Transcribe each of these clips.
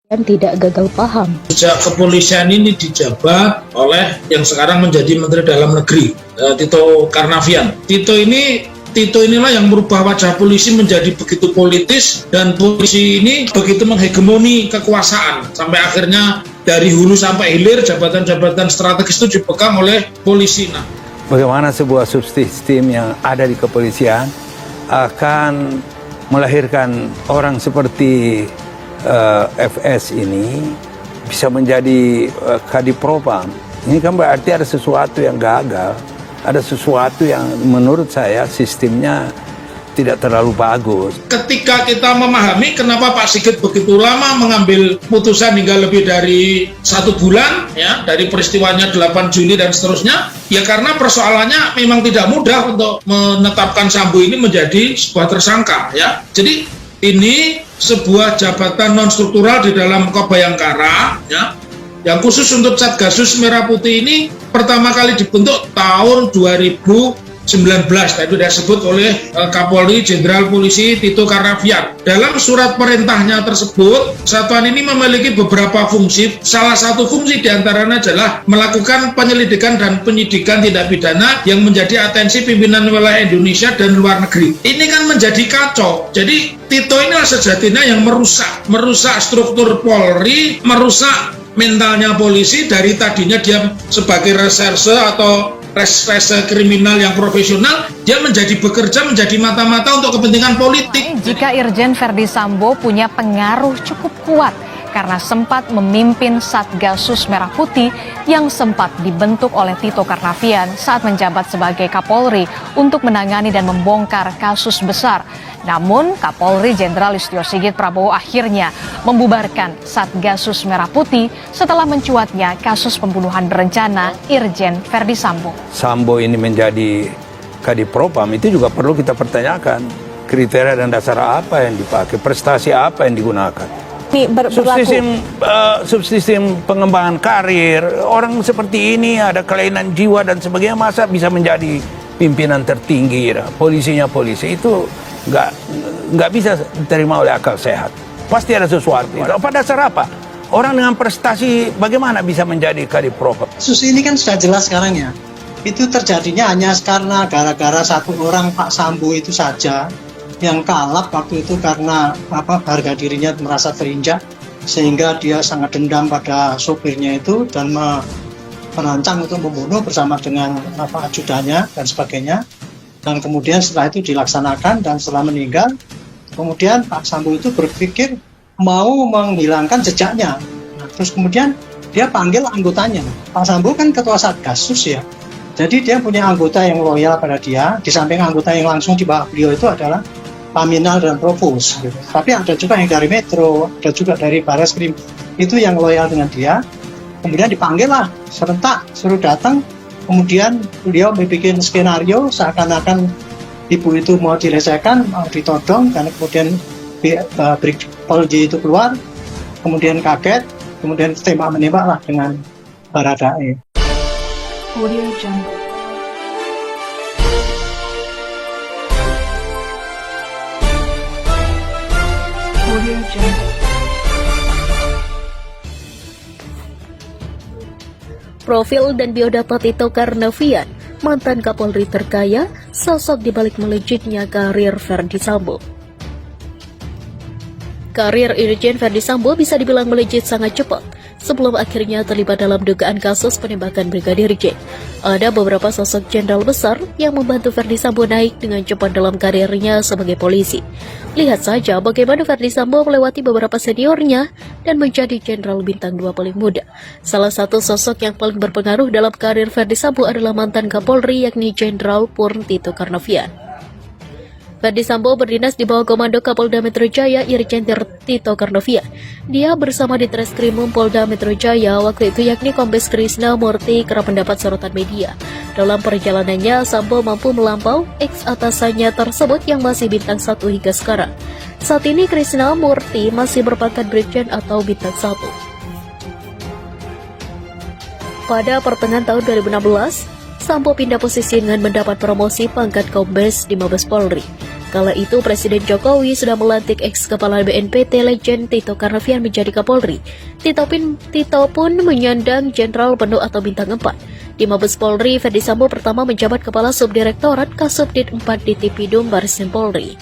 dan tidak gagal paham. Sejak kepolisian ini dijabat oleh yang sekarang menjadi Menteri Dalam Negeri, Tito Karnavian. Tito inilah yang merubah wajah polisi menjadi begitu politis, dan polisi ini begitu menghegemoni kekuasaan sampai akhirnya dari hulu sampai hilir jabatan-jabatan strategis itu dipegang oleh polisi. Nah, bagaimana sebuah subsistem yang ada di kepolisian akan melahirkan orang seperti FS ini bisa menjadi kadipropam. Ini kan berarti ada sesuatu yang gagal, ada sesuatu yang menurut saya sistemnya tidak terlalu bagus. Ketika kita memahami kenapa Pak Sigit begitu lama mengambil putusan hingga lebih dari 1 bulan, ya, dari peristiwanya 8 Juli dan seterusnya, ya karena persoalannya memang tidak mudah untuk menetapkan Sambo ini menjadi sebuah tersangka, ya. Jadi ini sebuah jabatan non struktural di dalam Bayangkara, ya, yang khusus untuk Satgasus Merah Putih ini pertama kali dibentuk tahun 2019. Tadi sudah disebut oleh Kapolri Jenderal Polisi Tito Karnavian. Dalam surat perintahnya tersebut, satuan ini memiliki beberapa fungsi. Salah satu fungsi diantaranya adalah melakukan penyelidikan dan penyidikan tindak pidana yang menjadi atensi pimpinan wilayah Indonesia dan luar negeri. Ini kan menjadi kacau. Jadi Tito inilah sejatinya yang merusak struktur Polri, merusak mentalnya polisi. Dari tadinya dia sebagai reserse atau reserse kriminal yang profesional, dia bekerja menjadi mata-mata untuk kepentingan politik. Jika Irjen Verdi Sambo punya pengaruh cukup kuat karena sempat memimpin Satgasus Merah Putih yang sempat dibentuk oleh Tito Karnavian saat menjabat sebagai Kapolri untuk menangani dan membongkar kasus besar. Namun Kapolri Jenderal Listio Sigit Prabowo akhirnya membubarkan Satgasus Merah Putih setelah mencuatnya kasus pembunuhan berencana Irjen Verdi Sambo. Sambo ini menjadi kadipropam itu juga perlu kita pertanyakan. Kriteria dan dasar apa yang dipakai, prestasi apa yang digunakan. Subsistem pengembangan karir, orang seperti ini ada kelainan jiwa dan sebagainya, masa bisa menjadi pimpinan tertinggi, polisinya polisi itu nggak bisa diterima oleh akal sehat. Pasti ada sesuatu. Apa dasar apa? Orang dengan prestasi bagaimana bisa menjadi kadipropam? Kasus ini kan sudah jelas sekarang ya. Itu terjadinya hanya karena gara-gara satu orang Pak Sambo itu saja yang kalap waktu itu karena harga dirinya merasa terinjak, sehingga dia sangat dendam pada sopirnya itu dan merancang untuk membunuh bersama dengan ajudannya dan sebagainya. Dan kemudian setelah itu dilaksanakan, dan setelah meninggal, kemudian Pak Sambo itu berpikir mau menghilangkan jejaknya. Nah, terus kemudian dia panggil anggotanya. Pak Sambo kan ketua Satgasus ya, jadi dia punya anggota yang loyal pada dia. Di samping anggota yang langsung di bawah beliau itu adalah Paminal dan Provos gitu. Tapi ada juga yang dari Metro, ada juga dari Barreskrim, itu yang loyal dengan dia. Kemudian dipanggil lah serentak, suruh datang. Kemudian beliau membuat skenario seakan-akan ibu itu mau dilecehkan, mau ditodong, dan kemudian Brigjen J itu keluar, kemudian kaget, kemudian tembak menembak lah dengan Baradae. Audio Jungle. Audio Jungle. Profil dan biodata Tito Karnavian, mantan Kapolri terkaya, sosok dibalik melejitnya karir Verdi Sambo. Karir Irjen Verdi Sambo bisa dibilang melejit sangat cepat sebelum akhirnya terlibat dalam dugaan kasus penembakan Brigadir J. Ada beberapa sosok jenderal besar yang membantu Verdi Sambo naik dengan cepat dalam karirnya sebagai polisi. Lihat saja bagaimana Verdi Sambo melewati beberapa seniornya dan menjadi jenderal bintang 2 paling muda. Salah satu sosok yang paling berpengaruh dalam karir Verdi Sambo adalah mantan Kapolri, yakni Jenderal Purn Tito Karnavian. Verdi Sambo berdinas di bawah komando Kapolda Metro Jaya Irjen Tito Karnavian. Dia bersama di Treskrimum Polda Metro Jaya waktu itu, yakni Kombes Krisna Murti, kerap mendapat sorotan media. Dalam perjalanannya, Sambo mampu melampau ex-atasannya tersebut yang masih bintang 1 hingga sekarang. Saat ini Krisna Murti masih berpangkat Brigjen atau bintang 1. Pada pertengahan tahun 2016, Sambo pindah posisi dengan mendapat promosi pangkat Kombes di Mabes Polri. Kala itu Presiden Jokowi sudah melantik ex-kepala BNPT Legend Tito Karnavian menjadi Kapolri. Tito pun menyandang Jenderal Penuh atau Bintang 4. Di Mabes Polri, Ferdi Sambo pertama menjabat Kepala Subdirektorat Kasubdit 4 di Tipidum Bareskrim Polri.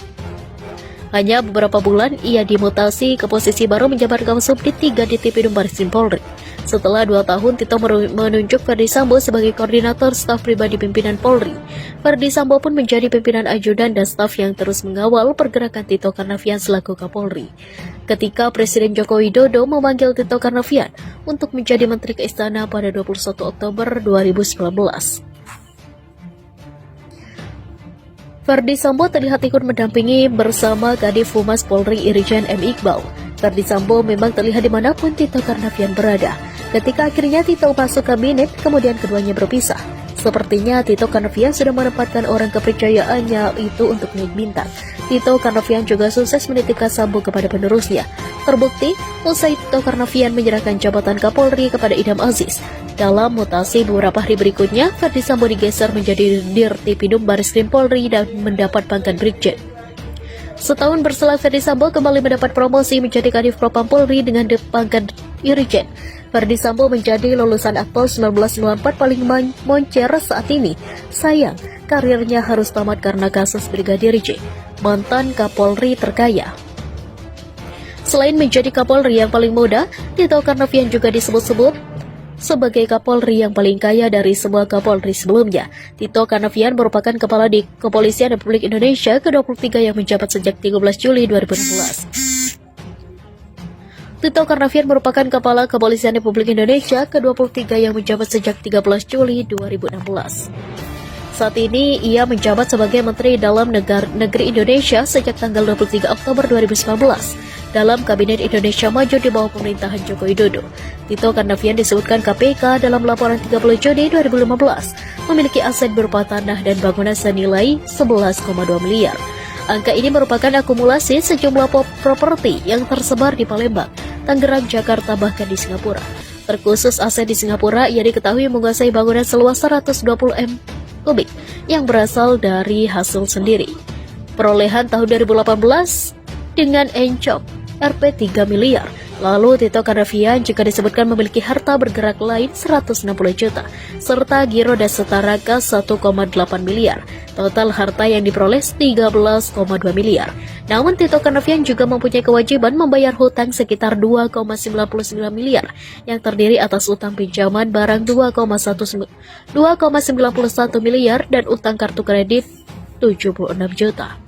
Hanya beberapa bulan, ia dimutasi ke posisi baru menjabat Kasubdit 3 di Tipidum Bareskrim Polri. Setelah 2 tahun, Tito menunjuk Ferdi Sambo sebagai koordinator staf pribadi pimpinan Polri. Ferdi Sambo pun menjadi pimpinan ajudan dan staf yang terus mengawal pergerakan Tito Karnavian selaku Kapolri. Ketika Presiden Joko Widodo memanggil Tito Karnavian untuk menjadi Menteri ke Istana pada 21 Oktober 2019. Ferdi Sambo terlihat ikut mendampingi bersama Kadif Humas Polri Irjen M. Iqbal. Ferdi Sambo memang terlihat dimanapun Tito Karnavian berada. Ketika akhirnya Tito masuk kabinet, kemudian keduanya berpisah. Sepertinya Tito Karnavian sudah menempatkan orang kepercayaannya itu untuk naik bintang. Tito Karnavian juga sukses menitipkan Sambo kepada penerusnya. Terbukti, usai Tito Karnavian menyerahkan jabatan Kapolri kepada Idam Aziz. Dalam mutasi beberapa hari berikutnya, Ferdi Sambo digeser menjadi Dirtipidum Bareskrim Polri dan mendapat pangkat Brigjen. Setahun berselang, Ferdi Sambo kembali mendapat promosi menjadi Kadif Propam Polri dengan pangkat Irjen. Ferdi Sambo menjadi lulusan Akpol 1994 paling moncer saat ini. Sayang, karirnya harus tamat karena kasus Brigadir J, mantan Kapolri terkaya. Selain menjadi Kapolri yang paling muda, Tito Karnavian juga disebut-sebut sebagai Kapolri yang paling kaya dari semua Kapolri sebelumnya. Tito Karnavian merupakan kepala di Kepolisian Republik Indonesia ke-23 yang menjabat sejak 13 Juli 2016. Tito Karnavian merupakan Kepala Kepolisian Republik Indonesia ke-23 yang menjabat sejak 13 Juli 2016. Saat ini, ia menjabat sebagai Menteri Dalam Negeri Indonesia sejak tanggal 23 Oktober 2019 dalam Kabinet Indonesia Maju di bawah pemerintahan Joko Widodo. Tito Karnavian disebutkan KPK dalam laporan 30 Juni 2015 memiliki aset berupa tanah dan bangunan senilai 11,2 miliar. Angka ini merupakan akumulasi sejumlah properti yang tersebar di Palembang, Tangerang, Jakarta, bahkan di Singapura. Terkhusus aset di Singapura, ia diketahui menguasai bangunan seluas 120 m kubik yang berasal dari hasil sendiri. Perolehan tahun 2018 dengan encok Rp 3 miliar. Lalu Tito Karnavian juga disebutkan memiliki harta bergerak lain 160 juta, serta giro dan setara kas 1,8 miliar. Total harta yang diperoleh 13,2 miliar. Namun Tito Karnavian juga mempunyai kewajiban membayar hutang sekitar 2,99 miliar yang terdiri atas utang pinjaman barang 2,91 miliar dan utang kartu kredit 76 juta.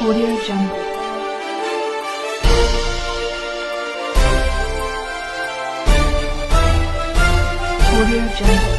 Audio Jungle. Audio Jungle.